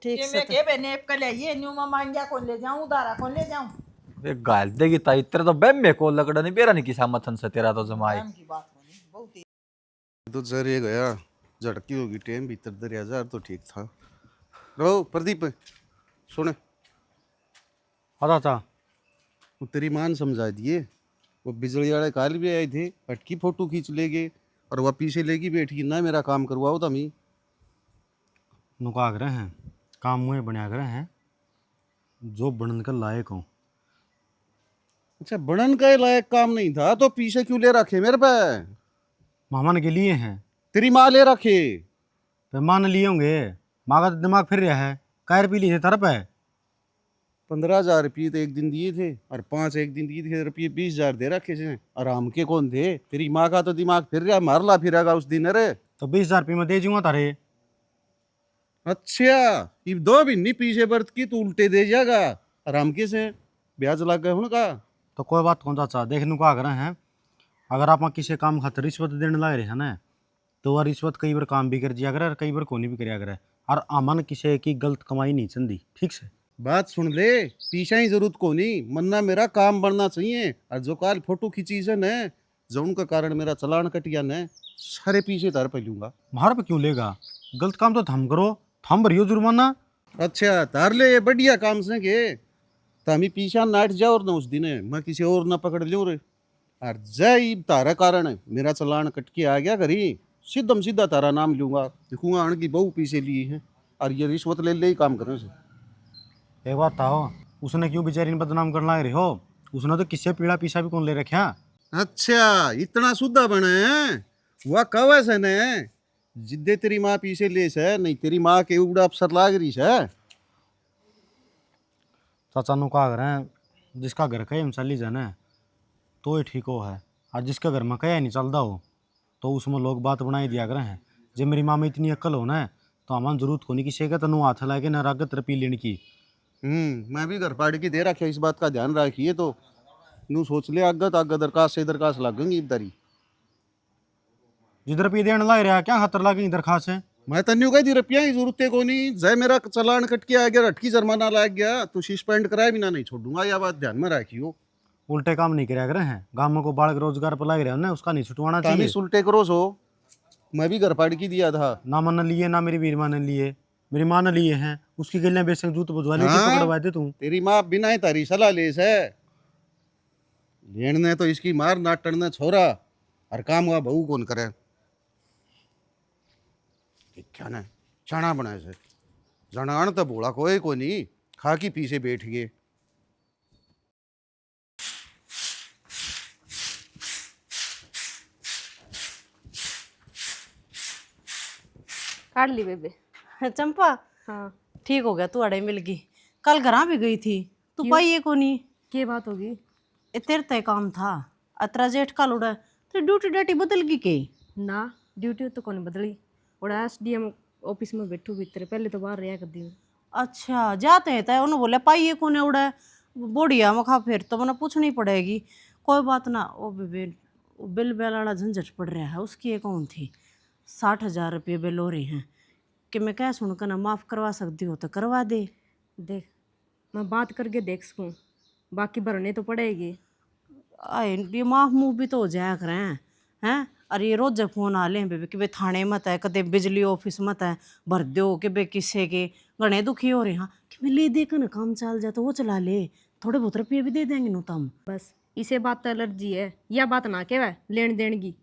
ठीक ये से मैं के बेने का ले ये न्यू मा मांगिया कौन ले जाऊं, दारा कौन ले जाऊं? वे गाल देगी ताई, तेरा तो बैम में को लगड़ा नहीं बेरा नहीं किसा मथन से तेरा तो जमाए। काम की बात नहीं बहुत ही। तो जरे गया झटकी होगी टेम भीतर दर हजार तो ठीक था। रो प्रदीप सुन, आता था वो तेरी मान समझा दिए, वो बिजली वाले काल भी आए थे, अटकी फोटो खींच ले गए और वह पीछे लेगी बैठी ना मेरा काम करवाओ था मी। नुका रहे हैं काम मुँह बना रहे हैं, जो बनन कर लायक हूँ। अच्छा बनन का लायक काम नहीं था तो पीछे क्यों ले रखे मेरे पे? मामा के लिए हैं, तेरी माँ ले रखे। पे मान लिए होंगे, माँ का तो दिमाग फिर रहा है, कै रुपये लिए थे तरफ है। 15,000 रुपये तो एक दिन दिए थे और 5 एक दिन दिए थे रुपये, 20,000 दे रखे थे। आराम के कौन थे? तेरी माँ का तो दिमाग फिर रहा, मारला फिरेगा उस दिन। अरे तो 20,000 रुपये में दे दूंगा तारे। अच्छा ये 2 महीने पीछे बरत की तू उल्टे दे जाएगा आराम के से, ब्याज लग गए उनका। तो कोई बात कौन चाचा, देखने को आ रहे हैं, अगर आप किसी काम खातर रिश्वत देने लग रहे हैं ना, तो वह रिश्वत कई बार काम भी कर दिया करे और कई बार कोनी भी कराया करे, और अमन किसी की गलत कमाई नहीं चंदी। ठीक से बात सुन ले, पीछा ही जरूरत को नहीं, मन्ना मेरा काम बनना चाहिए। और जो काल फोटो खींची से न, जो उनका कारण मेरा चलान कटिया न, सारे पीछे तार पे लूंगा। मार पे क्यों लेगा, गलत काम तो थम करो, थम भरियो जुर्माना। अच्छा तार ले, ये बढ़िया काम से के तमी पीछा नाट जाओ और न उस दिन मैं किसी और ना पकड़ लूँ रे। और जय तारा कारण मेरा चलान कट के आ गया करी, सीधम सीधा तारा नाम लूंगा, दिखूंगा अण की बहू पीछे ली है और ये रिश्वत ले ही काम करने से। एक बात था, उसने क्यों बेचारी ने बदनाम करना रहे हो, उसने तो किससे पीड़ा पीछा भी कौन ले रखा। अच्छा इतना सुधा बने हैं, वह कव से न जिद्दे तेरी माँ पीछे ले से, नहीं तेरी माँ के उड़ा अफसर लाग रही है। चाचा नु का रहे हैं, जिसका घर कहीं चली जाए ना तो ही ठीक हो है, और जिसका घर में कहीं नहीं चलता हो तो उसमें लोग बात बनाई दिया करे हैं। जब मेरी माँ में इतनी अक्ल हो ना, तो हमारे जरूरत को नहीं किसी का तनु हाथ ला के न रागत रपी लेने की। मैं भी घर पाड़ के दे रखा, इस बात का ध्यान रखिए। तो नू सोच ले आगत आगत दरखास्त से दरखास्त लगेंगी इधर ही। जिधर रुपये देने लग रहा क्या खतर लगे इधर खास है। मैं तन्यू कही थी रुपया की जरूरत है को नहीं जय मेरा चलान कट के आ गया अटकी जुर्माना लग गया तो सस्पेंड कराए बिना नहीं छोड़ूंगा। यह बात ध्यान में रखियो। उल्टे काम नहीं कराया करे हैं, गाँव को बाढ़ रोजगार पर लग रहा है ना, उसका नहीं छुटवाना चाहिए। तामी उल्टे करो सो मैं भी घर पाड़ की दिया था। ना मन लिए ना मेरी वीर माँ ने लिए, मेरी माँ ने लिए हैं, उसकी गलियां बेचक जूत बुझवा ले हाँ? पकड़वा दे तू। तेरी माँ बिना ही तारी सलाह ले से लेन ने तो इसकी मार नाटन ने छोरा हर काम हुआ बहू कौन करे। क्या ने चना बनाए से जनान तो बोला कोई को नहीं खा की पीछे बैठ गए। काट ली बेबे। चंपा हाँ ठीक हो गया तू अड़े मिल गई। कल घर भी गई थी तू क्यों? पाई ये को नहीं। क्या बात होगी? ए तेरे तय काम था अतरा जेठ कल उड़ा तो ड्यूटी डाटी बदल गई के। ना ड्यूटी तो कौन बदली और एसडीएम ऑफिस में बैठू भीतर, पहले तो बाहर रहा कर दी। अच्छा जाते हैं तय उन्होंने बोला पाई ये कोने उड़ा बोड़िया मखा फिर तो मैंने पूछनी पड़ेगी। कोई बात ना ओ बेबे बिल बिल वाला झंझट पड़ रहा है उसकी एक कौन थी 60,000 रुपये बिल हो रहे हैं कि मैं क्या सुनकर ना माफ़ करवा सकती हो तो करवा दे। देख मैं बात करके देख सकूँ, बाकी भरने तो पड़ेगी। आए ये माफ मुँह भी तो हो जाया करें हैं। अरे ये रोज फोन आ लें बेबे कि भाई थाने मत है कदे बिजली ऑफिस मत है भर दो कि भाई किसे के घने दुखी हो रहे हाँ कि मैं ले दे कर ना काम चल जाए तो वो चला ले थोड़े बहुत रुपये भी दे देंगे नु तम। बस इसे बात तो एलर्जी है, यह बात ना कहवा लेन देन की।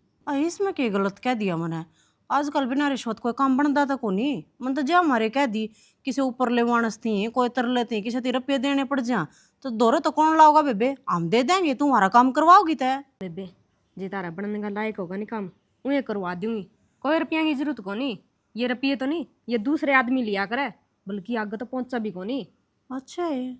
इसमें क्या गलत कह दिया मैंने। आजकल बिना रिश्वत कोई काम बनता तो को नहीं मन तो जा हमारे कह दी किसी ऊपर ले वाणसती हैं कोई तर लेते हैं किसी रुपये देने पड़ जा तो दोरे तो कौन लाओगा बेबे हम दे देंगे तुम्हारा काम करवाओगी तय। बेबे जे तारा बनने का लायक होगा नहीं काम उन्हें करवा दूंगी, कोई रुपया की जरूरत को नहीं। ये रुपये तो नहीं ये दूसरे आदमी लिया करे बल्कि आगे तो पहुंचा भी को नहीं। अच्छा है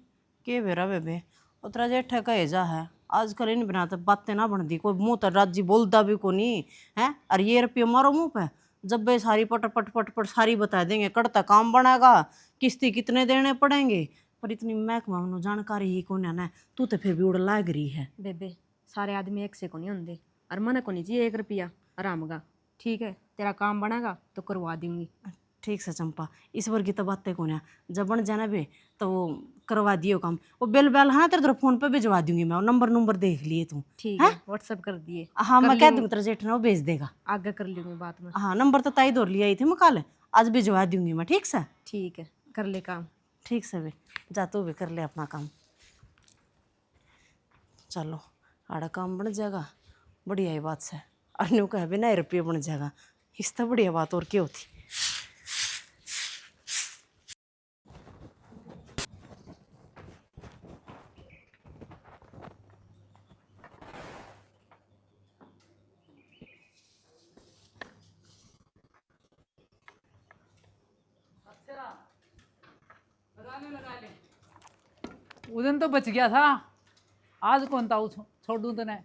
के बेरा बेबे उतरा जेठा कहे जा है आजकल इन बिना तो बातें ना बनती कोई मुँह तो राजी बोलता भी को नहीं है। अरे ये रुपये मारो मुँह पे जब वे सारी पट पट पट पट सारी बता देंगे कड़ता काम बनेगा किस्ती कितने देने पड़ेंगे पर इतनी महकमा में जानकारी ही कौन है ना तू तो फिर भी उड़ लाग रही है। बेबे सारे आदमी एक से को नहीं होंगे और मन को नहीं चाहिए 1 रुपया आराम का। ठीक है तेरा काम बनेगा तो करवा दूंगी। ठीक से चंपा इस बार की तो बातें कौन है जब बन जाना बे तो वो करवा दियो काम वो बिल बैल हाँ तेरे फोन पे भिजवा दूंगी मैं नंबर देख लिए तू। ठीक है व्हाट्सअप कर दिए। हाँ मैं कह दूंगी तेरा जेठ ना वो भेज देगा आगे कर लूंगी बात में। हाँ नंबर तो ताई दौड़ लिया ही थी मैं कल आज भिजवा दूंगी मैं। ठीक से ठीक है कर ले काम। ठीक से बे जा तू भी कर ले अपना काम। चलो आड़ा काम बन जाएगा बढ़िया ही बात से अन्यों कह भी ना रुपये बन जाएगा इस तो बढ़िया बात और क्या होती। उदन तो बच गया था आज कौन था छोड़ दूं तने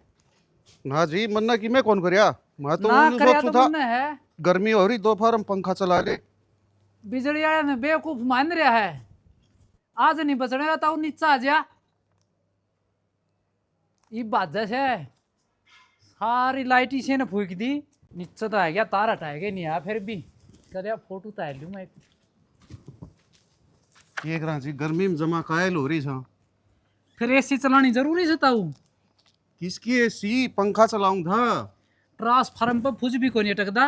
ना जी मन्ना की मैं कौन करया मैं तो ना उन्हें करया सोचू तो था मन्ने है गर्मी हो रही दोपहर हम पंखा चला ले। बिजली वाले ने बेवकूफ मान रहा है आज नहीं बचने था नीचा आ जा ये बात जैसे सारी लाइट इसे ने फूक दी नीचे तो आ गया तार हटाएगा नहीं आ फिर भी कर फोटो तो लूँ मैं एक राजी गर्मी में जमा कायल हो रही था फिर एसी चलानी जरूरी से ताऊ किसकी एसी पंखा चलाऊं था ट्रांसफार्म पर फुज भी को नहीं अटकता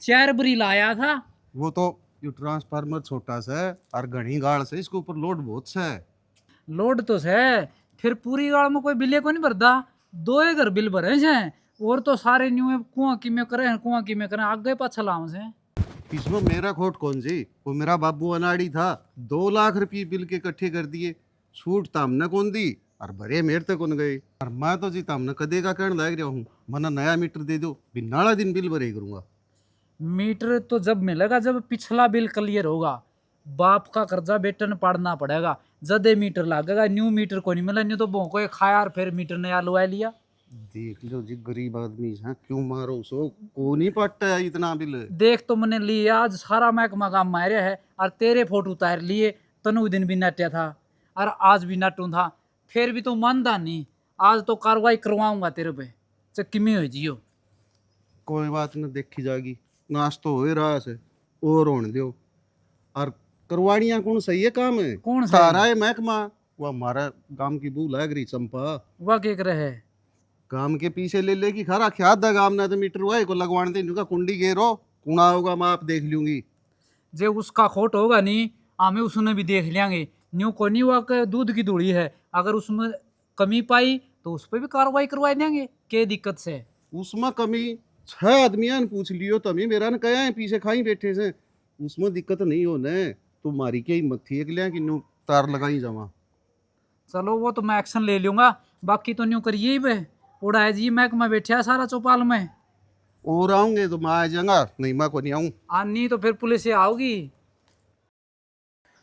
4 बरी लाया था। वो तो ये ट्रांसफार्मर छोटा सा है और घनी गाड़ से इसके ऊपर लोड बहुत सा है। लोड तो है फिर पूरी गाड़ में कोई बिल को नहीं भरता 2 ही घर बिल भरे हैं और तो सारे न्यू कुआं की में करे कुआं की में करे आगे पाछा लाओ से। इसमें मेरा खोट कौन जी वो मेरा बाबू अनाड़ी था 2 लाख रुपये बिल के इकट्ठे कर दिए छूट तो हमने कौन दी और भरे मेरे तक कौन गए और मैं तो जी हमने कदे का कहने लग रहा हूँ मना नया मीटर दे दो बिनाला दिन बिल भरे करूँगा। मीटर तो जब मिलेगा जब पिछला बिल क्लियर होगा बाप का कर्जा बेटन पड़ना पड़ेगा जदे मीटर लगेगा न्यू मीटर को नहीं मिला न्यू तो भोंको खाया और फिर मीटर नया लुआ लिया। देख लो जी गरीब आदमी है क्यों मारो सो को नहीं पटता है इतना बिल। देख तो मैंने लिया आज सारा महकमा काम मारे है और तेरे फोटो उतार लिए तनु दिन भी नटिया था और आज भी नटू था फिर भी तो मानता नहीं आज तो कार्रवाई करवाऊंगा तेरे पे चक्की में हो जियो। कोई बात न, देखी जाएगी। नाश्तो हो ही रहा है और होने दो। और करवाड़ियाँ कौन सही है काम है? कौन सा सारा है महकमा। वो हमारा गांव की बू लग रही चंपा, वह क्या कर रहे है? गांव के पीछे ले लेगी खरा ख्याल दा गांव ना तो मीटर हुआ को लगवाने दे इनका कुंडी घेरो कुणा होगा मैं आप देख लूंगी। जे उसका खोट होगा नहीं, हमें उसने भी देख लेंगे। न्यू को नहीं हुआ कि दूध की धूड़ी है, अगर उसमें कमी पाई तो उस पर भी कार्रवाई करवा देंगे। क्या दिक्कत से? उसमें कमी 6 आदमियां ने पूछ लियो तभी मेरा ने कहा है पीछे खाई बैठे से, उसमें दिक्कत नहीं होने। तुम्हारी क्या हिम्मत थी एक लिया कि न्यू तार लगाई जमा। चलो वो तो मैं एक्शन ले लूंगा, बाकी तो न्यू करिए ही बे। उड़ा है जी महकमा बैठा है सारा चौपाल में। और आऊंगे तो मैं आ जाऊंगा, नहीं मैं को नहीं आऊँ। आनी तो फिर पुलिस से आओगी।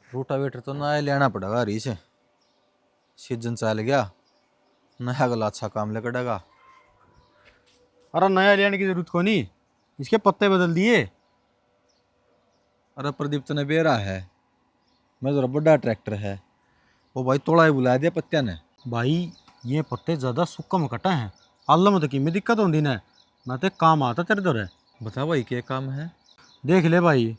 रोटावेटर तो नया लेना पड़ेगा री से, सीजन चल गया, नया अगला अच्छा काम लेकर। अरे नया लेने की जरूरत को नहीं, इसके पत्ते बदल दिए। अरे प्रदीप तने बेरा है, मैं जरा बड़ा ट्रैक्टर है, वो भाई तोड़ा ही बुला दिया पत्तिया ने। भाई ये पत्ते ज़्यादा सुक्कम कटा हैं, आलम में तो की में दिक्कत होती न, मैं तो काम आता तेरे दौरे। बता भाई क्या काम है? देख ले भाई,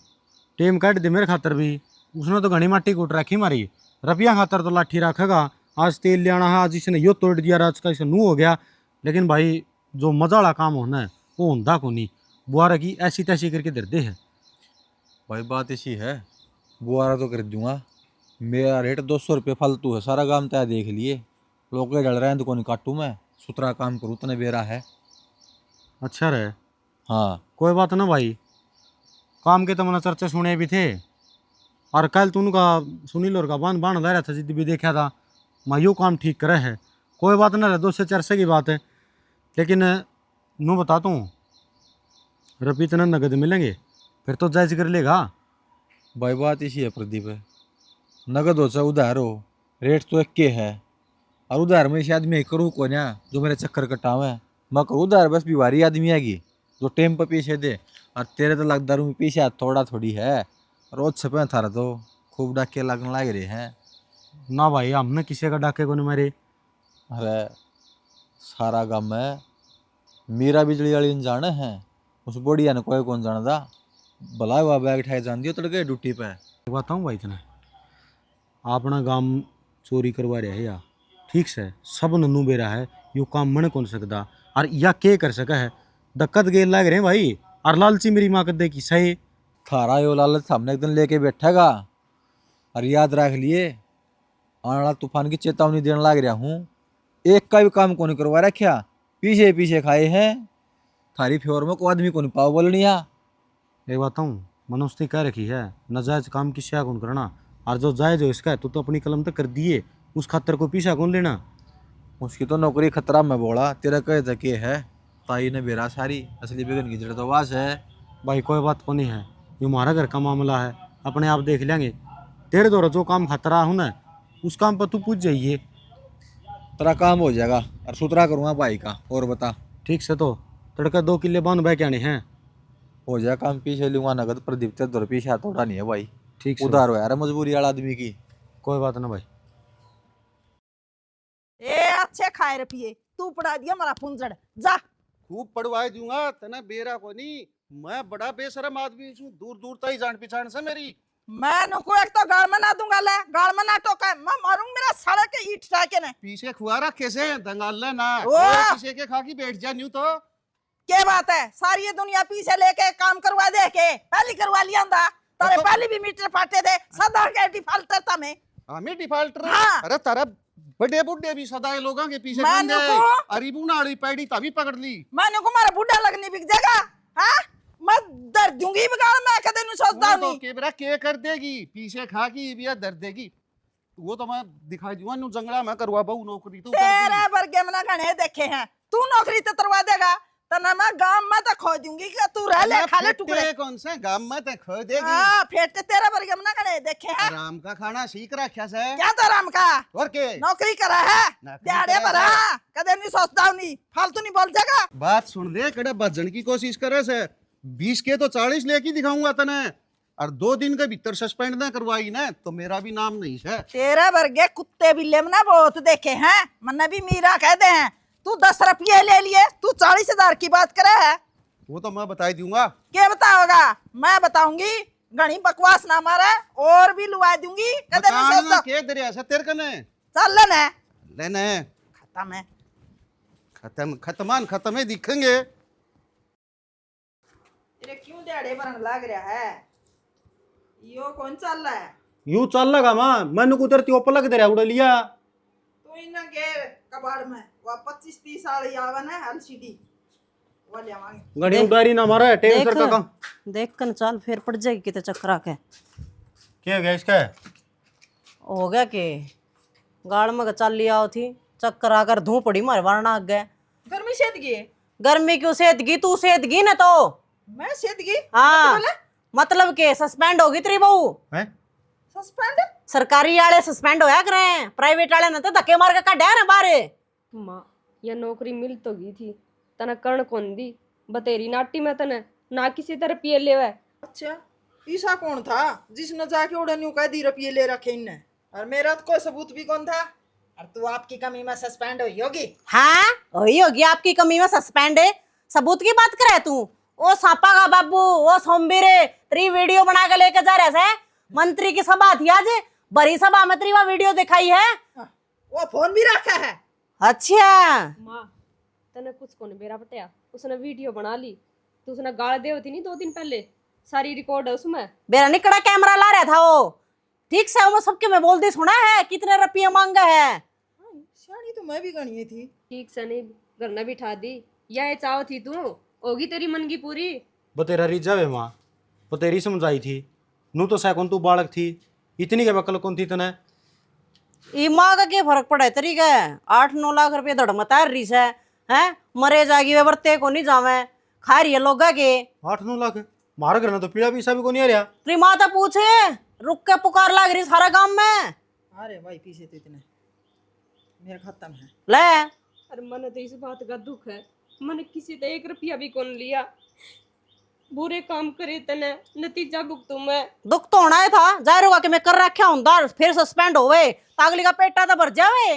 टेम काट दे मेरे खातर भी, उसने तो घनी माटी कूट रखी मारी, रुपया खातर तो लाठी रखेगा। आज तेल ले आना है, आज इसने यो तोड़ दिया, आज का इसे नू हो गया। लेकिन भाई जो मजा वाला काम होना है वो होंदा को नहीं, बुआरा की ऐसी तैसी करके दे दे है। भाई बात ऐसी है, बुआरा तो कर दूंगा, मेरा रेट 200 रुपये फालतू है, सारा काम तय देख लिए, लोग डल रहे हैं तो कौन काटूँ मैं, सुथरा काम करूँ तने बेरा है। अच्छा रहे, हाँ कोई बात ना भाई, काम के तो मैंने चर्चे सुने भी थे। और कल तूने का सुनील और का बांध बांध ला रहा था, जिद भी देखा था, मैं यो काम ठीक करे है। कोई बात ना रहे, 2 से 4 की बात है। लेकिन नू बताता हूँ, रुपये इतना नगद मिलेंगे फिर तो जायज कर लेगा। भाई बात ऐसी है प्रदीप, नगद हो चाहे उधार हो, रेट तो एक के है, और उधार में से आदमी करूँ को ना जो मेरे चक्कर कटावे, मैं करूँ उधार बस बीमारी आदमी आएगी जो टेम पर पीछे दे। और तेरे तो लाख दारू में पीछे थोड़ा थोड़ी है, रोज छपे थारा तो खूब डाके लगने लग रहे हैं। ना भाई हमने किसी का डाके को नहीं मारे। अरे सारा गम है, मेरा बिजली वाली जान है, उस बढ़िया ने कोई कौन जानता, भला हुआ बैग उठाए जान दियो तड़के ड्यूटी पे। बताऊँ भाई इतना, अपना गांव चोरी करवा रहा है या ठीक से सब नन्नू बेरा है, यो काम मन कौन सकता, और या के कर सका है, दिक्कत गेल लग रहे भाई। और लालची मेरी माँ कदे की सही थारा यो लालच सामने एक दिन लेके बैठेगा, और याद रख लिए आने वाला तूफान की चेतावनी देने लग रहा हूँ, एक का भी काम को नहीं करवा रखा, पीछे पीछे खाए हैं, थारी फ्योर में कोई आदमी को नहीं पाओ बोलनिया। एक बताऊँ, मनुष्य कह रखी है नाजायज काम की क्या कौन करना, और जो जायज हो इसका है तो अपनी कलम तक कर दिए, उस खातर को पीछा कौन लेना। उसकी तो नौकरी खतरा में बोला, तेरा कहे तक ये है, ताई ने बेरा सारी असली बेगन की जड़ तो वास है। भाई कोई बात को नहीं है, ये हमारा घर का मामला है, अपने आप देख लेंगे। तेरे द्वारा जो काम खतरा हूँ ना, उस काम पर तू पूछ जाइए, तेरा काम हो जाएगा, और सुथरा करूँगा भाई का। और बता, ठीक से तो तड़का 2 किले बांध बह क्या नहीं है। हो जाए काम, पीछे लूंगा नगद, प्रदीप ते दर पीछे हाथ उठा नहीं है भाई, ठीक से उधार हो यार मजबूरी वाला आदमी की। कोई बात ना भाई। ए अच्छे खाए रुपये तू पड़ा दिया हमारा पुंजड़ जा। खूब पढ़वाए दूंगा तना बेरा को नहीं, मैं बड़ा बेशरम आदमी हूँ, दूर दूर तक जान पहचान से मेरी। मैं नुको एक तो गाल में ना दूंगा, ले गाल में ना टोका, मैं मारूंगा मेरा साले के ईट टाके ने। पीछे खुआ रखे से दंगाल ले ना, ओ! पीछे के खा की बैठ जा न्यू तो। क्या बात है, सारी ये दुनिया पीछे लेके काम करवा दे के पहली करवा लिया था, तारे तो- पहले भी मीटर फाटे थे, सदा के डिफॉल्टर था मैं। हमें डिफॉल्टर। हाँ। अरे तारा बड़े बुढ़े भी सदाए लोगों के पीछे मैं बंदे, नुको- अरीबू नाड़ी पैड़ी तभी पकड़ ली। मैं नुको मारा बुढ़ा लगनी बिक जाएगा, हाँ मैं दर्द दूंगी बिगाड़, मैं कदे नहीं सोचता वो तो नहीं। केबरा के कर देगी, पीछे खा की भी दर्द देगी, वो तो मैं दिखाई दूंगा न्यू जंगला में करवा बहु नौकरी तो तेरे वर्गे में ना घने देखे हैं, तू नौकरी तो करवा देगा तो ना मैं गांव में तो खो दूंगी कि तू रह ले खा ले टुकड़े। कौन से गांव में ते खो देगी। हाँ फेट तेरे वर्गे में ना घने देखे हैं, आराम का खाना सीख रखा से क्या तो राम का और के नौकरी करा है, नौकरी दिहाड़े करा भरा है। कदे नहीं सोचता नहीं, फालतू नहीं बोल जाएगा। बात सुन रे, कड़े बचने की कोशिश करे से 20 के तो 40 लेके दिखाऊंगा तने, और 2 दिन के भीतर सस्पेंड ना करवाई ना तो मेरा भी नाम नहीं है। तेरे वर्गे कुत्ते बिल्ले में ना बहुत देखे हैं, मन्ने भी मीरा कहते हैं, तू 10 रुपये ले लिए, तू 40,000 की बात करे है। वो तो मैं बता दूंगा। क्या बताओगा? मैं बताऊंगी। घनी बकवास ना मारे और भी लुआ दूंगी। कदे नहीं बताना सोचता। के दरिया से तेरे कने चल लेने लेने खत्म है। खत्म ही दिखेंगे। तेरे क्यों दिहाड़े भरन लग रहा है? यो कौन चल रहा है? यूं चल लगा माँ मैंने कुदरती ओपर लग दे रहा उड़ा लिया। तू इन्ना के कबाड़ में वो 25-30 साल यावन है एलसीडी वो ले आवांगे। गड़ी उडारी ना मारा टेंसर का काम। देख कर चल फिर पड़ जाएगी किते चक्कर आके। क्या हो गया इसका? हो गया के गाड़ में चल लिया थी चक्कर आकर धूप पड़ी मारे वरना आ गए। गर्मी सेदगी है। गर्मी क्यों सेदगी? तू सेदगी ना तो। मैं सेदगी? हाँ मतलब के सस्पेंड होगी तेरी बहू। हैं? सस्पेंड? सरकारी वाले सस्पेंड होया करे, प्राइवेट वाले ने तो धक्के मार के काटा ना बाहर। माँ यह नौकरी मिल तो गई थी, तना कर्ण कौन दी बतेरी नाटी में तने ना किसी तरह पिए ले वै। अच्छा ईसा कौन था जिसने जाके उड़े न्यू कह दी रुपये ले रखे इनने? और मेरा तो कोई सबूत भी कौन था? और तू आपकी कमी में सस्पेंड हुई होगी। हाँ वही होगी आपकी कमी में सस्पेंड है। सबूत की बात करे तू? ओ सांपा का बाबू ओ सोमबीरे तेरी वीडियो बना के लेके जा रहे है। मंत्री की सभा थी आज, बड़ी सभा में तेरी वो वीडियो दिखाई है। वो फोन भी रखा है। अच्छा माँ तने कुछ कौन बेरा पटिया, उसने वीडियो बना ली तो उसने गाल दे होती नहीं 2 दिन पहले, सारी रिकॉर्ड है उसमें। बेरा निकड़ा कैमरा ला रहा था वो। ठीक से वो सबके मैं बोलती सुना है कितने रुपये मांगा है। शानी तो मैं भी गणी थी। ठीक से नहीं घर ने बिठा दी, यह चाव थी तू होगी तेरी मन की पूरी। बतेरा रिजा वे माँ बतेरी समझाई थी नू तो सैकन तू बालक थी इतनी के बकल कौन थी तने। ई माँ का क्या फर्क पड़ा है तेरी का? 8-9 लाख रुपये धड़ मता रही से हैं मरे जागी वे बरते को नहीं जावे खा रही है लोग के। 8-9 लाख मारा घर तो पीड़ा पीसा भी को नहीं आ रहा। तेरी माँ तो पूछे रुक के पुकार लाग रही सारा गांव में। अरे भाई पीछे तो इतने मेरा खत्म है। ले अरे मन तो इस बात का दुख है, मन किसी से 1 रुपया भी कौन लिया। बुरे काम करे तने नतीजा भुगतू मैं। दुख तो होना ही था। जाहिर होगा कि मैं कर रखा हूं फिर सस्पेंड होवे पागली का पेटा तो भर जावे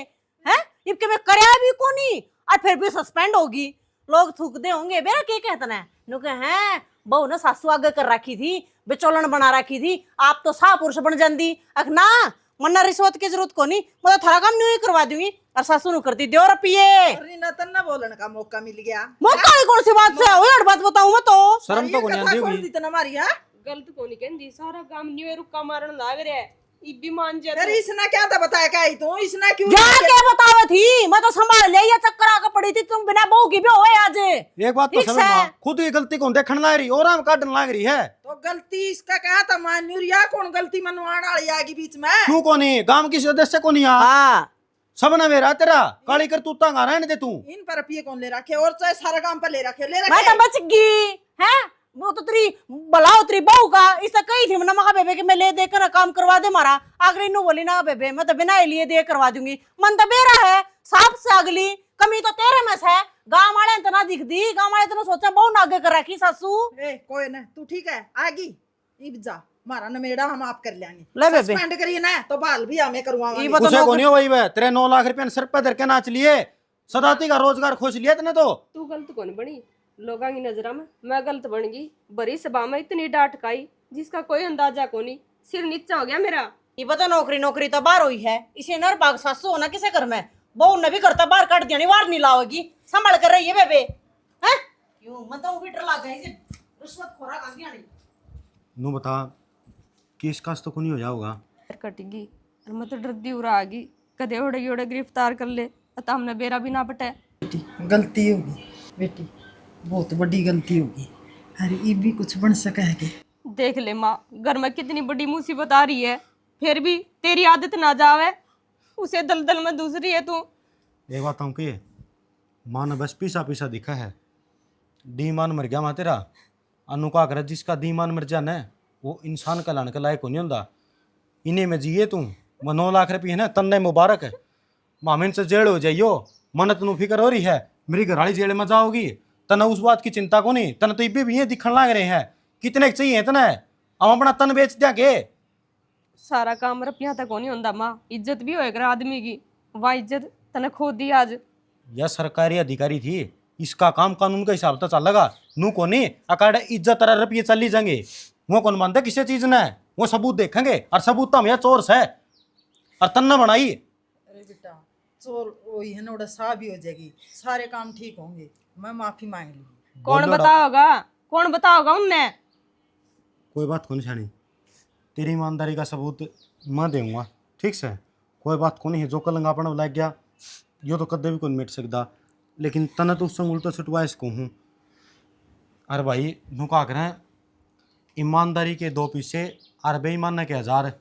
हैं। इनके मैं करया भी को नहीं और फिर भी सस्पेंड होगी। लोग थूकते होंगे बेरा के कहते हैं नुके हैं बहू ने सासू आगे कर रखी थी बेचोलन बना रखी थी आप तो सा पुरुष बन जाती। अख ना मन्ना रिश्वत की जरूरत को नहीं मैं तो थारा काम न्यू ही करवा दूंगी और सासू नु करती दो रुपये। अरे ना तन्ना बोलने का मौका मिल गया। मौका नहीं कौन सी बात से हो यार बात बताऊं मैं तो। शर्म तो को नहीं आती कौन होगी। इतना मारी है? गलत को नहीं कहती, सारा काम न्यू रुक्का मारन लाग रहा है। इबी मान जा अरे इसने क्या था बताया क्या ही तू? इसने क्यों क्या क्या बतावे थी? मैं तो संभाल ले ये चक्कर आके पड़ी थी तुम बिना बहू की भी होए आज। एक बात तो ठीक समझ से। माँ खुद ही गलती को देखने लग रही और हम काटने लग रही है। तो गलती इसका क्या था? मान्यूरिया कौन गलती मनवाण वाली आगे बीच में? क्यों को नहीं गांव की सदस्य को नहीं आ हाँ सब ना मेरा तेरा काली कर तू तंग आ रहने दे तू। इन पर रुपये कौन ले रखे? और चाहे सारा काम पर ले रखे मैं तो बच गई है। वो तो तेरी भलाओ तेरी बहू का इससे कही थी ना महा बेबे कि मैं ले दे कर काम करवा दे मारा आगली नु बोली ना बेबे मैं तो बिना लिए दे करवा दूंगी। मन तो बेरा है साफ से अगली कमी तो तेरे में है। गांव वाले ने तो ना दिख दी गांव वाले तो सोचा बहू ना आगे कर रखी सासू। ए कोई ना तू ठीक है आगी इब जा मारा नमेड़ा हम आप कर लेंगे। ले बेबे सस्पेंड करिए ना तो बाल भी हमें करवाएंगे। ई बता उसे को नहीं वही वे तेरे 9 लाख रुपए सर पे धर के नाच लिए सदाती का रोजगार खोज लिया तने तो। तू गलत कौन बनी लोगों की नजर में? मैं गलत बन गई। बड़ी सभा में इतनी डांट खाई जिसका कोई अंदाजा को नहीं, सिर नीचा हो गया मेरा। ये पता नौकरी तो बाहर हुई है इसे नर बाग सासू होना किसे कर में बहू ने भी करता बाहर काट दिया वार नहीं लाओगी संभाल कर रही है बेबे हैं। क्यों मैं तो भी डर लग गई इसे रिश्वत खोरा का दिया नहीं। नू बता केस कास तो को नहीं हो जाओगा। कटेगी और मैं तो डरदी उड़ा आ गई कदे उड़े उड़े गिरफ्तार कर ले तो हमने बेरा भी ना पटे। गलती होगी बेटी बहुत बड़ी गलती होगी। अरे ये भी कुछ बन सका है कि? देख ले माँ घर में कितनी बड़ी मुसीबत आ रही है फिर भी तेरी आदत ना जावे उसे दलदल में दूसरी है तू। एक बात हम की माँ ने बस पीसा पीसा दिखा है डी मान मर गया माँ तेरा अनु का कर जिसका दी मान मर जाना है वो इंसान का लाने के लायक नहीं होता। इन्हें में जिए तू मैं 9 लाख रुपये है ना तन्ने मुबारक है मामिन से जेल हो जाइयो मन तेन फिक्र हो रही है मेरी घरवाली जेल में जाओगी तना उस बात की चिंता को नहीं तन तो इबे भी ये दिखने लग रहे हैं कितने चाहिए तना हम अपना तन बेच दिया के। सारा काम रुपया तक नहीं होता माँ इज्जत भी होएगा आदमी की वह इज्जत तने खो दी आज। यह सरकारी अधिकारी थी इसका काम कानून के हिसाब से चलेगा नू को नहीं अकाडे इज्जत तरह रुपये चली जाएंगे। वो कौन मानते किसी चीज ने, वो सबूत देखेंगे और सबूत तो हम चोर से और तन्ना बनाई। अरे बेटा चोर वही है ना, उड़ा सा भी हो जाएगी, सारे काम ठीक होंगे, मैं माफी मांग लूंगी। कौन बोलो बताओगा, कौन बताओगा उनने? कोई बात को नहीं छानी, तेरी ईमानदारी का सबूत मैं दूंगा, ठीक से। कोई बात को नहीं है, जो कलंग अपना लग गया यो तो कदे भी कोई मिट सकता, लेकिन तना तो उससे उल्टा छुटवा इसको हूँ। अरे भाई नू का करें, ईमानदारी के 2 पीछे और बेईमान के 1000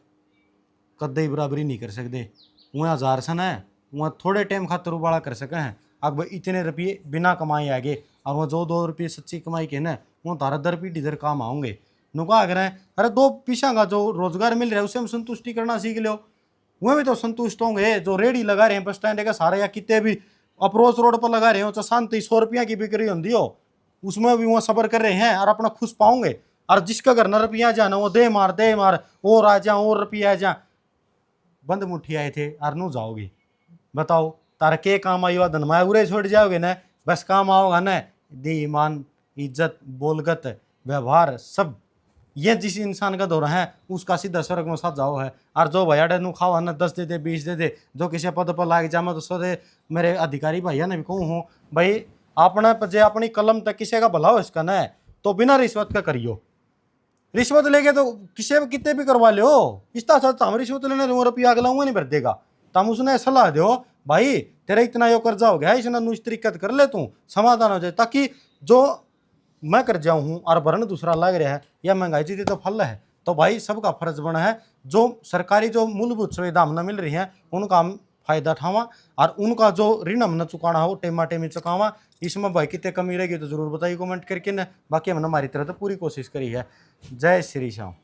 कदे ही बराबरी नहीं कर सकते। वहाँ 1000 सन है, वहाँ थोड़े टाइम खातर उबाला कर सके हैं। अब भाई इतने रुपये बिना कमाई आगे, और वो जो 2 रुपये सच्ची कमाई के ना वो तारा दर पीढ़ी इधर काम आऊँगे। नुका करें, अरे 2 पीछा का जो रोजगार मिल रहा है उसे हम संतुष्टि करना सीख लो। वह भी तो संतुष्ट होंगे जो रेडी लगा रहे हैं बस स्टैंड का सारे, या कितने भी अप्रोच रोड पर लगा रहे हो, तो शांति 100 रुपया की बिक्री होती हो, उसमें भी वो सबर कर रहे हैं और अपना खुश पाओगे। और जिसका घर न रुपया जाना वो दे मार और आ जा और रुपया आ जा, बंद मुट्ठी आए थे और नू जाओगे। बताओ तारा के काम आई धन माया उरे छोड़ जाओगे न, बस काम आओगा न दे ईमान इज्जत बोलगत व्यवहार सब, ये जिस इंसान का दौरा है उसका सीधा स्वर्ग में साथ जाओ है। और जो भैया नु खाओ है ना 10 दे दे 20 दे दे, जो किसी पद पर लाग जा मैं तो सो दे। मेरे अधिकारी भैया ने भी कहूँ हूँ भाई अपना जे अपनी कलम तक किसी का भला हो इसका न, तो बिना रिश्वत का करियो। रिश्वत लेके तो किसी भी कितने भी करवा लो, इसका साथ हम रिश्वत लेने रुपया अगला नहीं भर देगा। तम उसने सलाह दो भाई तेरा इतना यो कर्जा हो गया, इसने नु इस तरीका कर ले तू समाधान हो जाए, ताकि जो मैं कर जाऊँ हूँ और भरण दूसरा लग रहा है या महंगाई जी तो फल है, तो भाई सबका फर्ज बना है जो सरकारी जो मूलभूत सुविधा हमने मिल रही है उनका हम फायदा उठावा, और उनका जो ऋण हमने चुकाना हो टेमा टेमी चुकावा। इसमें भाई कितने कमी रहेगी तो जरूर बताइए कमेंट करके न, बाकी हमने हमारी तरह तो पूरी कोशिश करी है। जय श्री श्याम।